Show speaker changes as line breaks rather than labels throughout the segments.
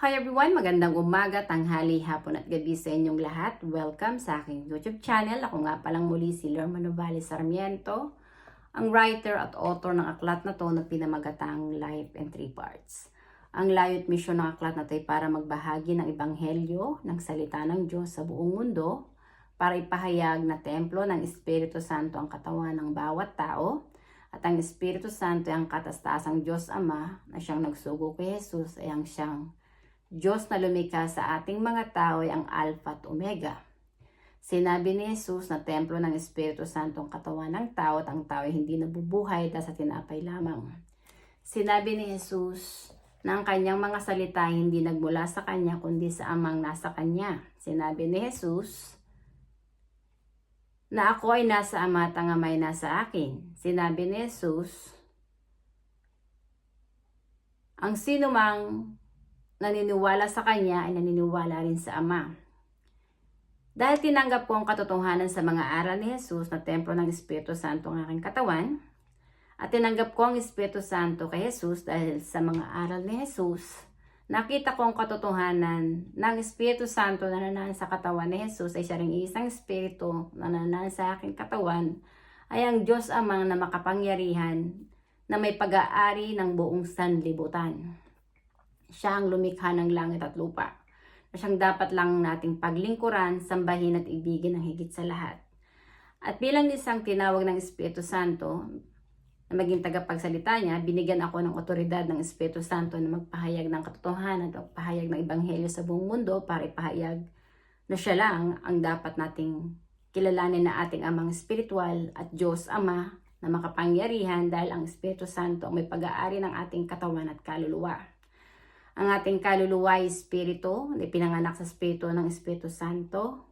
Hi everyone! Magandang umaga, tanghali, hapon at gabi sa inyong lahat. Welcome sa aking YouTube channel. Ako nga palang muli si Lerma Novales Sarmiento, ang writer at author ng aklat na to na pinamagatang Life in Three Parts. Ang layo at misyon ng aklat na to ay para magbahagi ng ebanghelyo ng salita ng Diyos sa buong mundo, para ipahayag na templo ng Espiritu Santo ang katawan ng bawat tao, at ang Espiritu Santo ay ang katas-taasang Diyos Ama na siyang nagsugo kay Jesus ay ang siyang Diyos na lumikha sa ating mga tao ay ang Alpha at Omega. Sinabi ni Jesus na templo ng Espiritu Santo ang katawan ng tao at ang tao ay hindi nabubuhay dahil sa tinapay lamang. Sinabi ni Jesus na ang kanyang mga salita ay hindi nagmula sa kanya kundi sa amang nasa kanya. Sinabi ni Jesus na ako ay nasa Ama at ang Ama ay nasa akin. Sinabi ni Jesus, ang sinumang naniniwala sa Kanya ay naniniwala rin sa Ama. Dahil tinanggap ko ang katotohanan sa mga aral ni Jesus na templo ng Espiritu Santo ang aking katawan, at tinanggap ko ang Espiritu Santo kay Jesus dahil sa mga aral ni Jesus, nakita ko ang katotohanan ng Espiritu Santo na nananahan sa katawan ni Jesus ay siya ring isang Espiritu na nananahan sa aking katawan, ay ang Diyos Amang na makapangyarihan na may pag-aari ng buong sanlibutan. Siya ang lumikha ng langit at lupa, na siyang dapat lang nating paglingkuran, sambahin at ibigin ng higit sa lahat. At bilang isang tinawag ng Espiritu Santo na maging tagapagsalita niya, binigyan ako ng otoridad ng Espiritu Santo na magpahayag ng katotohanan at magpahayag ng ebanghelyo sa buong mundo para ipahayag na siya lang ang dapat nating kilalanin na ating amang espiritual at Diyos Ama na makapangyarihan, dahil ang Espiritu Santo may pag-aari ng ating katawan at kaluluwa. Ang ating kaluluwa ay espiritu, na pinanganak sa espiritu ng Espiritu Santo,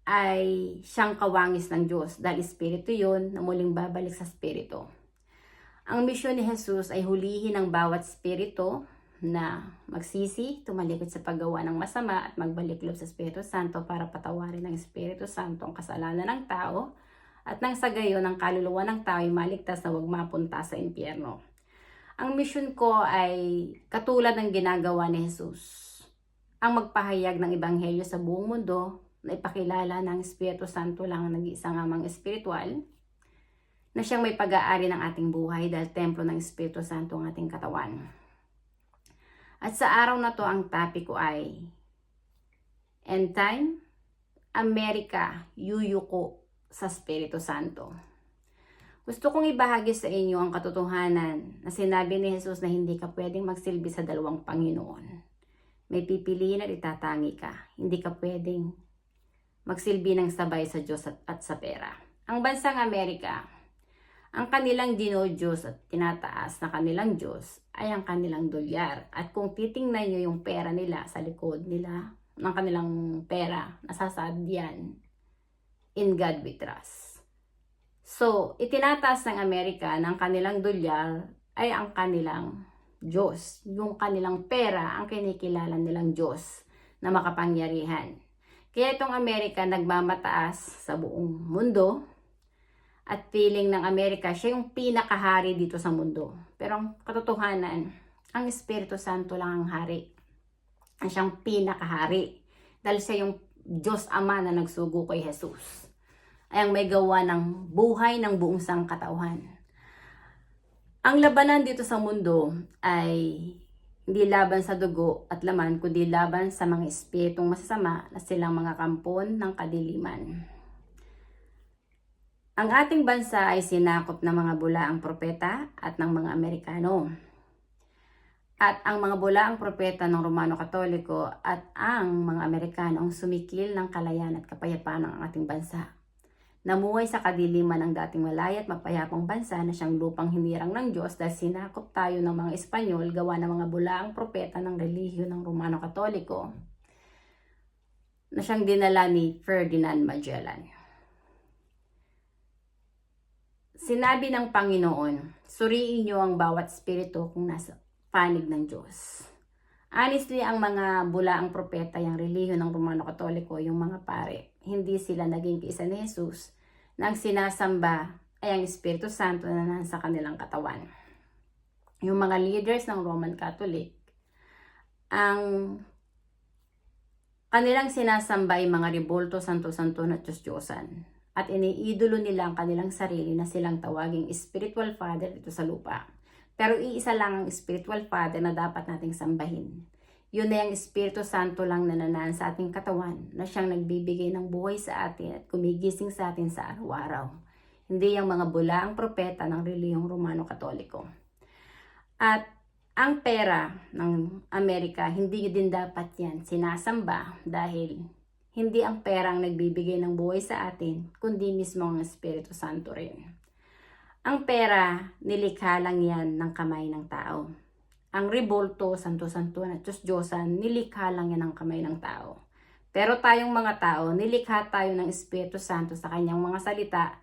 ay siyang kawangis ng Diyos dahil espiritu yun na muling babalik sa espiritu. Ang misyon ni Jesus ay hulihin ang bawat espiritu na magsisi, tumalikod sa paggawa ng masama at magbalik loob sa Espiritu Santo para patawarin ng Espiritu Santo ang kasalanan ng tao, at nang sa gayon ang kaluluwa ng tao ay maligtas na huwag mapunta sa impyerno. Ang misyon ko ay katulad ng ginagawa ni Jesus, ang magpahayag ng ebanghelyo sa buong mundo, na ipakilala ng Espiritu Santo lang ang nag-iisang amang espiritual, na siyang may pag-aari ng ating buhay dahil templo ng Espiritu Santo ang ating katawan. At sa araw na to, ang topic ko ay End Time, Amerika, yuyuko sa Espiritu Santo. Gusto kong ibahagi sa inyo ang katotohanan na sinabi ni Jesus na hindi ka pwedeng magsilbi sa dalawang Panginoon. May pipiliin at itatangi ka. Hindi ka pwedeng magsilbi ng sabay sa Diyos at sa pera. Ang bansang Amerika, ang kanilang dino-Diyos at tinataas na kanilang Diyos ay ang kanilang dolyar. At kung titingnan nyo yung pera nila sa likod nila, ng kanilang pera, nasasad yan, in God we trust. So, itinataas ng Amerika ng kanilang dolyar ay ang kanilang Diyos. Yung kanilang pera ang kinikilala nilang Diyos na makapangyarihan. Kaya itong Amerika nagmamataas sa buong mundo, at feeling ng Amerika siya yung pinakahari dito sa mundo. Pero ang katotohanan, ang Espiritu Santo lang ang hari. Ang siyang pinakahari. Dahil siya yung Diyos Ama na nagsugo kay Jesus, ay ang may gawa ng buhay ng buong sangkatauhan. Ang labanan dito sa mundo ay hindi laban sa dugo at laman, kundi laban sa mga espiritong masasama na silang mga kampon ng kadiliman. Ang ating bansa ay sinakop ng mga bulaang propeta at ng mga Amerikano. At ang mga bulaang propeta ng Romano Katoliko at ang mga Amerikano ang sumikil ng kalayaan at kapayapaan ng ating bansa. Namuhay sa kadiliman ng dating malaya at mapayapang bansa na siyang lupang hinirang ng Diyos dahil sinakop tayo ng mga Espanyol gawa ng mga bulaang propeta ng relihiyon ng Romano Katoliko na siyang dinala ni Ferdinand Magellan. Sinabi ng Panginoon, suriin niyo ang bawat espiritu kung nasa panig ng Diyos. Honestly, ang mga bulaang propeta, yung relihiyon ng Romano Katoliko, yung mga pare, hindi sila naging kaisa ni Jesus na ang sinasamba ay ang Espiritu Santo na nasa kanilang katawan. Yung mga leaders ng Roman Catholic Ang kanilang sinasamba ay mga rebulto, santo-santo at Diyos-Diyosan. At iniidolo nila ang kanilang sarili na silang tawaging spiritual father dito sa lupa. Pero iisa lang ang spiritual father na dapat nating sambahin. Yun na yung Espiritu Santo lang na nanaan sa ating katawan na siyang nagbibigay ng buhay sa atin at kumigising sa atin sa araw-araw. Hindi yung mga bulaang propeta ng relihiyong Romano Katoliko. At ang pera ng Amerika, hindi din dapat yan sinasamba dahil hindi ang pera ang nagbibigay ng buhay sa atin, kundi mismo ang Espiritu Santo rin. Ang pera, nilikha lang yan ng kamay ng tao. Ang rebulto, santo-santuan at Diyos-Diyosan, nilikha lang yan ng kamay ng tao. Pero tayong mga tao, nilikha tayo ng Espiritu Santo sa kanyang mga salita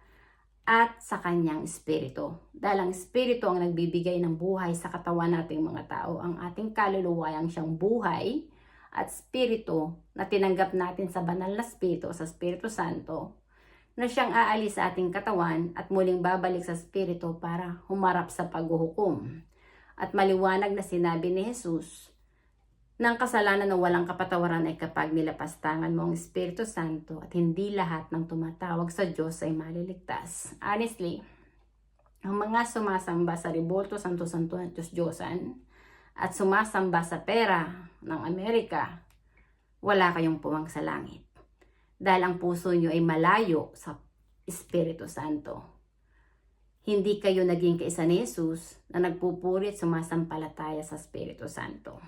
at sa kanyang espiritu. Dahil ang espiritu ang nagbibigay ng buhay sa katawan nating mga tao. Ang ating kaluluwa ang siyang buhay at espiritu na tinanggap natin sa banal na espiritu, sa Espiritu Santo, na siyang aalis sa ating katawan at muling babalik sa espiritu para humarap sa paghuhukom. At maliwanag na sinabi ni Jesus, ng kasalanan na walang kapatawaran ay kapag nilapastangan mo ang Espiritu Santo at hindi lahat ng tumatawag sa Diyos ay maliligtas. Honestly, ang mga sumasamba sa rebulto, santo-santo at Diyos-Diyosan at sumasamba sa pera ng Amerika, wala kayong puwang sa langit. Dahil ang puso nyo ay malayo sa Espiritu Santo. Hindi kayo naging kaisa ni Jesus na nagpupuri at sumasampalataya sa Espiritu Santo.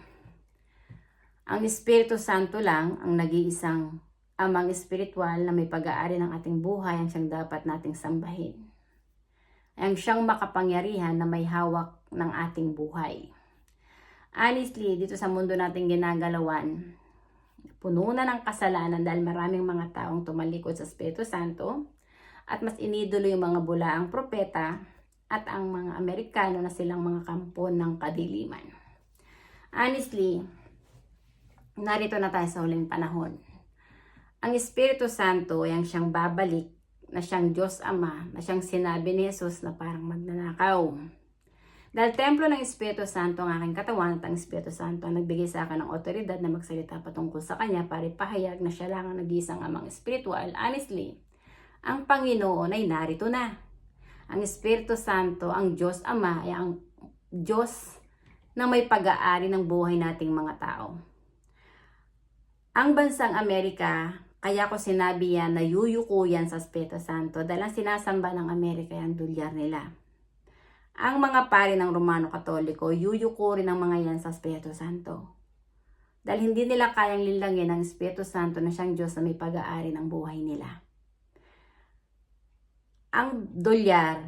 Ang Espiritu Santo lang ang nag-iisang amang espiritual na may pag-aari ng ating buhay ang siyang dapat nating sambahin. Ang siyang makapangyarihan na may hawak ng ating buhay. Honestly, dito sa mundo nating ginagalawan, puno na ng kasalanan dahil maraming mga taong tumalikod sa Espiritu Santo at mas inidolo yung mga bulaang propeta at ang mga Amerikano na silang mga kampo ng kadiliman. Honestly, narito na tayo sa huling panahon. Ang Espiritu Santo ay ang siyang babalik na siyang Diyos Ama, na siyang sinabi ni Jesus na parang magnanakaw. Dahil templo ng Espiritu Santo ang aking katawan at ang Espiritu Santo ang nagbigay sa akin ng otoridad na magsalita patungkol sa Kanya para ipahayag na siya lang ang nag-iisang amang espiritual. Honestly, ang Panginoon ay narito na. Ang Espiritu Santo, ang Diyos Ama, ay ang Diyos na may pag-aari ng buhay nating mga tao. Ang bansang Amerika, kaya ko sinabi yan na yuyuko yan sa Espiritu Santo dahil ang sinasamba ng Amerika ay ang dolyar nila. Ang mga pari ng Romano Katoliko, yuyuko rin ang mga yan sa Espiritu Santo. Dahil hindi nila kayang lilangin ang Espiritu Santo na siyang Diyos na may pag-aari ng buhay nila. Ang dolyar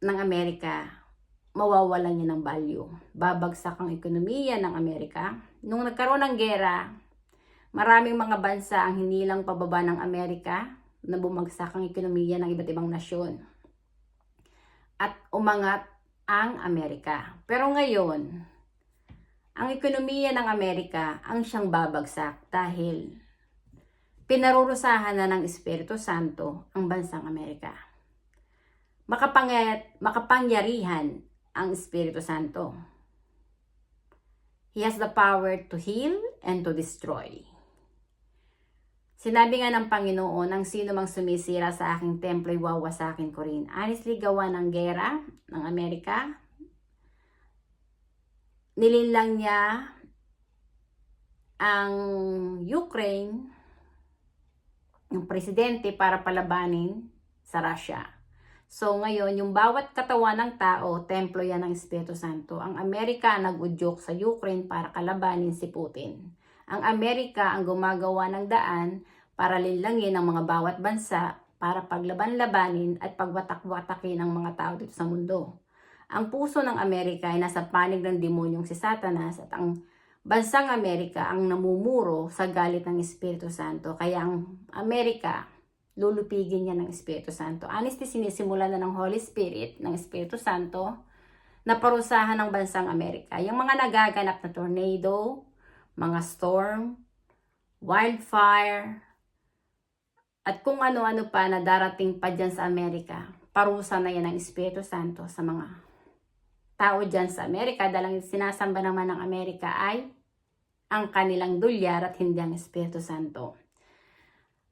ng Amerika, mawawalan niya ng value. Babagsak ang ekonomiya ng Amerika. Nung nagkaroon ng gera, maraming mga bansa ang hinilang pababa ng Amerika na bumagsak ang ekonomiya ng iba't ibang nasyon. At umangat ang Amerika. Pero ngayon, ang ekonomiya ng Amerika ang siyang babagsak dahil pinarurusahan na ng Espiritu Santo ang bansang Amerika. Makapangyarihan ang Espiritu Santo. He has the power to heal and to destroy. Sinabi nga ng Panginoon, ang sino mang sumisira sa aking templo ay wawasakin ko rin. Honestly, gawa ng gera ng Amerika, nilinlang niya ang Ukraine, yung presidente, para palabanin sa Russia. So ngayon, yung bawat katawan ng tao, templo yan ng Espiritu Santo. Ang Amerika nag-udyok sa Ukraine para kalabanin si Putin. Ang Amerika ang gumagawa ng daan para linlangin ang mga bawat bansa para paglaban-labanin at pagwatak-watakin ang mga tao dito sa mundo. Ang puso ng Amerika ay nasa panig ng demonyong si Satanas at ang bansang Amerika ang namumuro sa galit ng Espiritu Santo. Kaya ang Amerika, lulupigin niya ng Espiritu Santo. Honestly, sinisimulan na ng Holy Spirit, ng Espiritu Santo, na parusahan ng bansang Amerika. Yung mga nagaganap na tornado, mga storm, wildfire, at kung ano-ano pa na darating pa dyan sa Amerika, parusa na yan ng Espiritu Santo sa mga tao dyan sa Amerika. Dahil ang sinasamba naman ng Amerika ay ang kanilang dolyar at hindi ang Espiritu Santo.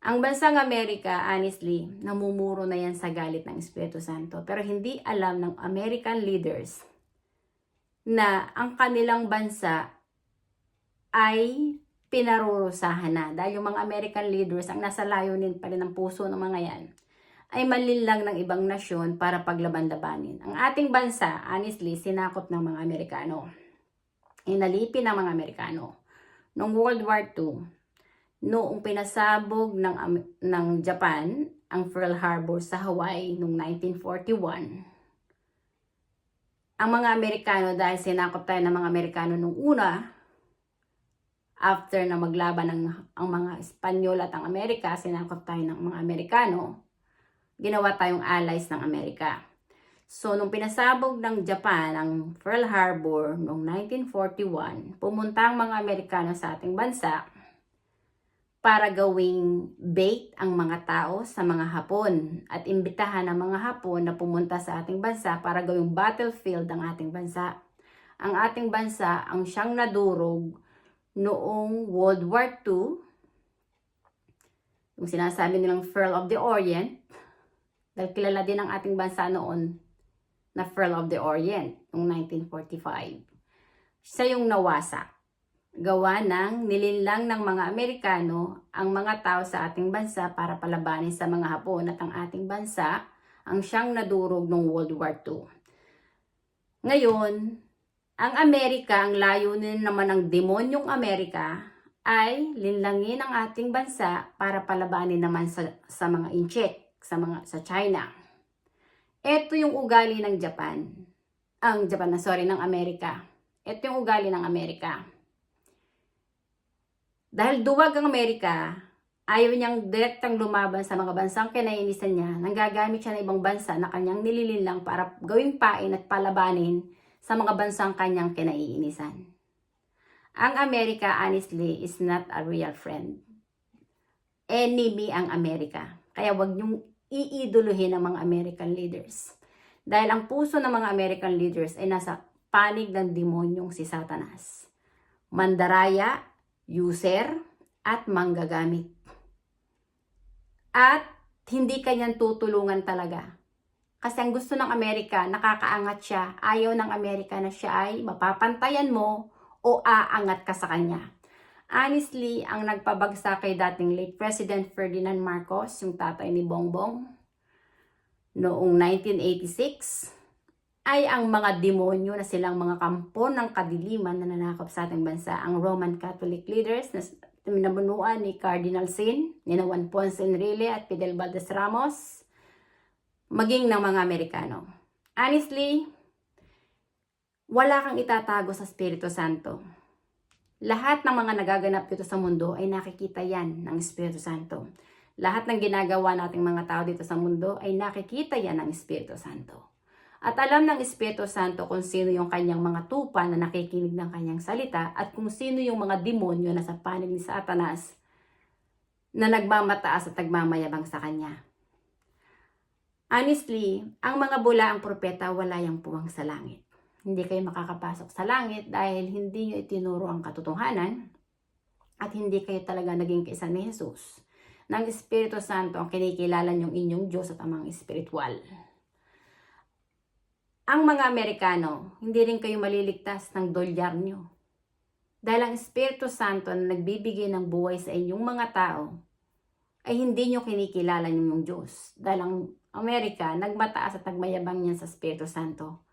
Ang bansang Amerika, honestly, namumuro na yan sa galit ng Espiritu Santo. Pero hindi alam ng American leaders na ang kanilang bansa ay pinarurusahan na. Dahil yung mga American leaders, ang nasa layunin pa rin ng puso ng mga yan, ay manlinlang ng ibang nasyon para paglaban-labanin. Ang ating bansa, honestly, sinakop ng mga Amerikano. Inalipin ng mga Amerikano. Noong World War II, noong pinasabog ng Japan ang Pearl Harbor sa Hawaii noong 1941, ang mga Amerikano, dahil sinakop tayo ng mga Amerikano nung una, after na maglaban ang mga Espanyol at ang Amerika, sinakop tayo ng mga Amerikano, ginawa tayong allies ng Amerika. So, nung pinasabog ng Japan ang Pearl Harbor noong 1941, pumunta ang mga Amerikano sa ating bansa para gawing bait ang mga tao sa mga Hapon at imbitahan ang mga Hapon na pumunta sa ating bansa para gawing battlefield ang ating bansa. Ang ating bansa ang siyang nadurog noong World War II, yung sinasabi nilang Pearl of the Orient, dahil kilala din ang ating bansa noon na Pearl of the Orient noong 1945. Siya yung nawasak. Gawa ng nilinlang ng mga Amerikano ang mga tao sa ating bansa para palabanin sa mga Hapon at ang ating bansa ang siyang nadurog noong World War II. Ngayon, ang Amerika, ang layunin naman ng demonyong Amerika ay linlangin ang ating bansa para palabanin naman sa mga incheck, sa China. Ito yung ugali ng ng Amerika. Ito yung ugali ng Amerika. Dahil duwag ang Amerika, ayaw niyang direktang lumaban sa mga bansang kinaiinisan niya, nanggagamit siya ng ibang bansa na kanyang nililinlang para gawing pain at palabanin sa mga bansang kanyang kinaiinisan. Ang Amerika, honestly, is not a real friend. Enemy ang Amerika. Kaya wag niyong iiduluhin ang mga American leaders. Dahil ang puso ng mga American leaders ay nasa panig ng demonyong si Satanas. Mandaraya, user, at manggagamit. At hindi kanyang tutulungan talaga. Kasi ang gusto ng Amerika, nakakaangat siya. Ayaw ng Amerika na siya ay mapapantayan mo o aangat ka sa kanya. Honestly, ang nagpabagsak kay dating late President Ferdinand Marcos, yung tatay ni Bongbong, noong 1986, ay ang mga demonyo na silang mga kampo ng kadiliman na nanakop sa ating bansa, ang Roman Catholic leaders na minabunuan ni Cardinal Sin, ni Juan Ponce Enrile at Fidel Valdez Ramos, maging ng mga Amerikano. Honestly, wala kang itatago sa Espiritu Santo. Lahat ng mga nagaganap dito sa mundo ay nakikita yan ng Espiritu Santo. Lahat ng ginagawa nating mga tao dito sa mundo ay nakikita yan ng Espiritu Santo. At alam ng Espiritu Santo kung sino yung kanyang mga tupa na nakikinig ng kanyang salita at kung sino yung mga demonyo na sa panig ni Satanas na nagmamataas at nagmamayabang sa kanya. Honestly, ang mga bulaang propeta wala yang puwang sa langit. Hindi kayo makakapasok sa langit dahil hindi nyo itinuro ang katotohanan at hindi kayo talaga naging kaisa ni Jesus. Ng Espiritu Santo ang kinikilala nyong inyong Diyos at amang espiritual. Ang mga Amerikano, hindi rin kayo maliligtas ng dolyar nyo. Dahil ang Espiritu Santo na nagbibigay ng buhay sa inyong mga tao, ay hindi nyo kinikilala yung Diyos. Dahil ang Amerika, nagmataas at nagmayabang niyan sa Espiritu Santo.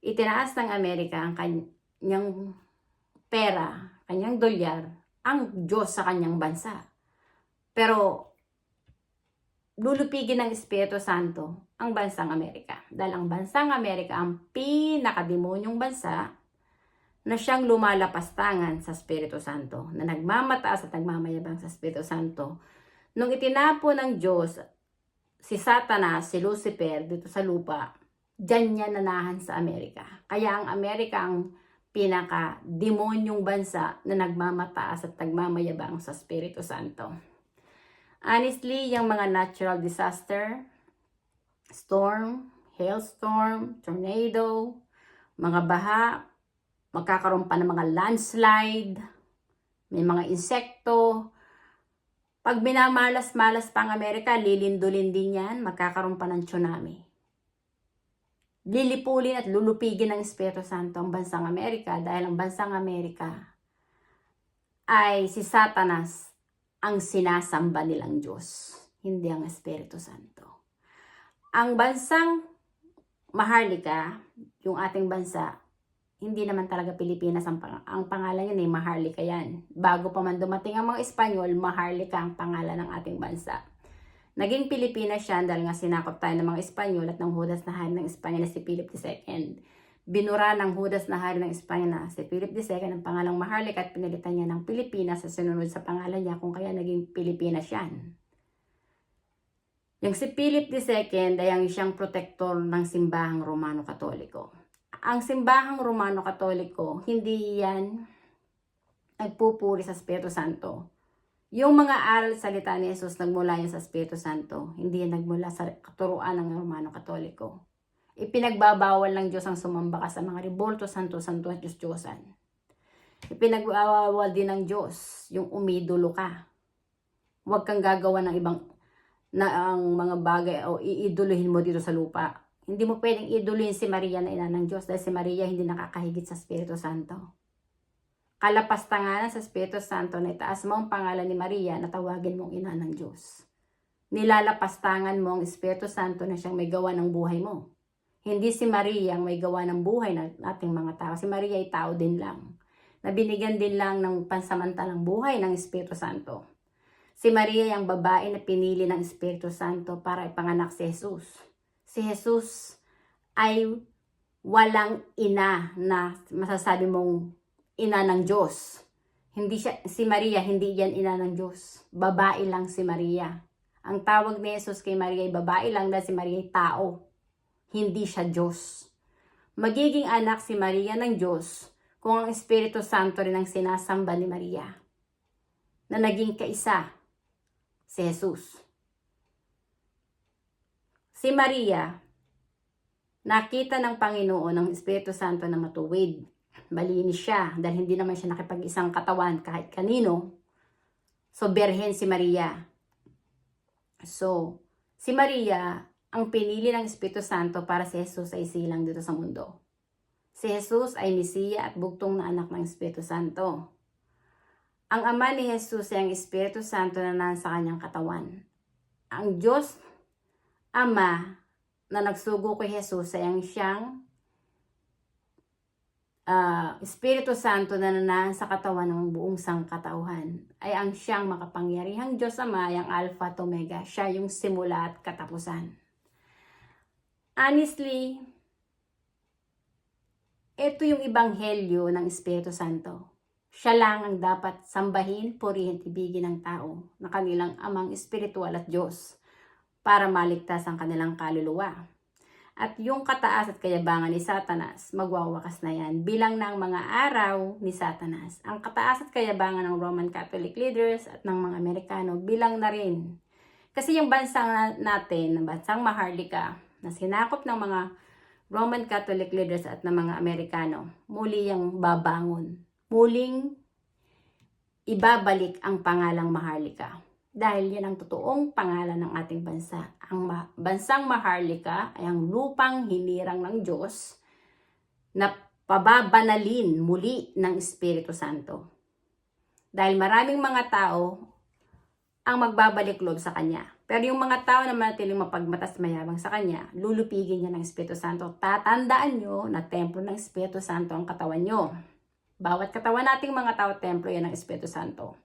Itinaas ng Amerika ang kanyang pera, kanyang dolyar, ang Diyos sa kanyang bansa. Pero, lulupigin ng Espiritu Santo ang bansang Amerika. Dahil ang bansang Amerika ang pinakademonyong bansa na siyang lumalapastangan sa Espiritu Santo, na nagmamataas at nagmamayabang sa Espiritu Santo. Nung itinapo ng Diyos si Satanas, si Lucifer dito sa lupa, diyan niya nanahan sa Amerika. Kaya ang Amerika ang pinaka-demonyong bansa na nagmamataas at nagmamayabang sa Espiritu Santo. Honestly, yung mga natural disaster, storm, hailstorm, tornado, mga baha, magkakaroon pa ng mga landslide, may mga insekto. Pag minamalas-malas pa ang Amerika, lilindulin din yan, magkakaroon pa ng tsunami. Lilipulin at lulupigin ng Espiritu Santo ang bansang Amerika dahil ang bansang Amerika ay si Satanas ang sinasamba nilang Diyos, hindi ang Espiritu Santo. Ang bansang Maharlika, yung ating bansa, hindi naman talaga Pilipinas ang pangalan yun, Maharlika yan. Bago pa man dumating ang mga Espanyol, Maharlika ang pangalan ng ating bansa. Naging Pilipinas siya dahil nga sinakop tayo ng mga Espanyol at ng Hudas na hari ng Espanya na si Philip II. Binura ng Hudas na hari ng Espanya na si Philip II ang pangalang Maharlika at pinalitan niya ng Pilipinas sa sunod sa pangalan niya, kung kaya naging Pilipinas yan. Yung si Philip II ay ang siyang protektor ng simbahang Romano Katoliko. Ang simbahang Romano Katoliko, hindi yan nagpupuri sa Espiritu Santo. Yung mga aral salita ni Jesus nagmula yan sa Espiritu Santo, hindi yan nagmula sa katuruan ng Romano Katoliko. Ipinagbabawal ng Diyos ang sumamba ka sa mga rebulto, santo-santo at Diyos-Diyosan. Ipinagbabawal din ng Diyos yung umidolo ka. Huwag kang gagawa ng ibang na ang mga bagay o iiduluhin mo dito sa lupa. Hindi mo pwedeng iduluhin si Maria na ina ng Diyos dahil si Maria hindi nakakahigit sa Espiritu Santo. Kalapastanganan sa Espiritu Santo na itaas mo ang pangalan ni Maria na tawagin mong ina ng Diyos. Nilalapastangan mo ang Espiritu Santo na siyang may gawa ng buhay mo. Hindi si Maria ang may gawa ng buhay ng ating mga tao. Si Maria ay tao din lang. Na binigyan din lang ng pansamantalang buhay ng Espiritu Santo. Si Maria ay ang babae na pinili ng Espiritu Santo para ipanganak si Jesus. Si Jesus ay walang ina na masasabi mong ina ng Diyos. Si Maria, hindi yan ina ng Diyos. Babae lang si Maria. Ang tawag ni Jesus kay Maria ay babae lang dahil si Maria ay tao. Hindi siya Diyos. Magiging anak si Maria ng Diyos kung ang Espiritu Santo rin ang sinasamba ni Maria. Na naging kaisa si Jesus. Si Maria, nakita ng Panginoon ng Espiritu Santo na matuwid. Malinis siya dahil hindi naman siya nakipag-isang katawan kahit kanino. So, birhen si Maria. So, si Maria, ang pinili ng Espiritu Santo para si Jesus ay silang dito sa mundo. Si Jesus ay Mesiya at bugtong na anak ng Espiritu Santo. Ang ama ni Jesus ay ang Espiritu Santo na nasa kanyang katawan. Ang Diyos Ama na nagsugo kay Jesus ay ang siyang Espiritu Santo na nasa katawan ng buong sangkatauhan. Ay ang siyang makapangyarihang Diyos Ama, ay ang Alpha at Omega. Siya yung simula at katapusan. Honestly, ito yung ebanghelyo ng Espiritu Santo. Siya lang ang dapat sambahin, purihin, ibigin ng tao na kanilang amang espiritual at Diyos para maligtas ang kanilang kaluluwa. At yung kataas at kayabangan ni Satanas, magwawakas na yan bilang ng mga araw ni Satanas. Ang kataas at kayabangan ng Roman Catholic leaders at ng mga Amerikano bilang na rin. Kasi yung bansang natin, bansang Maharlika, na sinakop ng mga Roman Catholic leaders at ng mga Amerikano, muli yung babangon. Muling ibabalik ang pangalang Maharlika. Dahil yan ang totoong pangalan ng ating bansa. Ang bansang Maharlika ay ang lupang hinirang ng Diyos na pababanalin muli ng Espiritu Santo. Dahil maraming mga tao ang magbabalik loob sa Kanya. Pero yung mga tao na manatiling mapagmatas mayabang sa Kanya, lulupigin niya ng Espiritu Santo. Tatandaan nyo na templo ng Espiritu Santo ang katawan nyo. Bawat katawan nating mga tao, templo yan ng Espiritu Santo.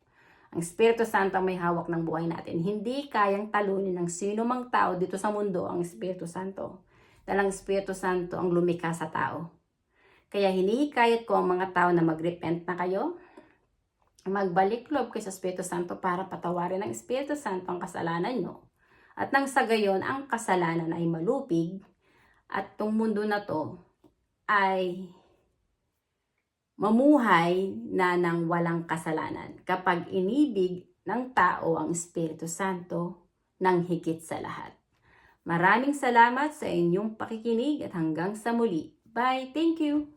Ang Espiritu Santo ang may hawak ng buhay natin. Hindi kayang talunin ng sino mang tao dito sa mundo ang Espiritu Santo. Dahil ang Espiritu Santo ang lumikha sa tao. Kaya hinihikayat ko ang mga tao na mag-repent na kayo. Magbalik loob kayo sa Espiritu Santo para patawarin ng Espiritu Santo ang kasalanan nyo. At nang sa gayon, ang kasalanan ay malupig. At itong mundo na to ay mamuhay na ng walang kasalanan kapag inibig ng tao ang Espiritu Santo ng higit sa lahat. Maraming salamat sa inyong pakikinig at hanggang sa muli. Bye! Thank you!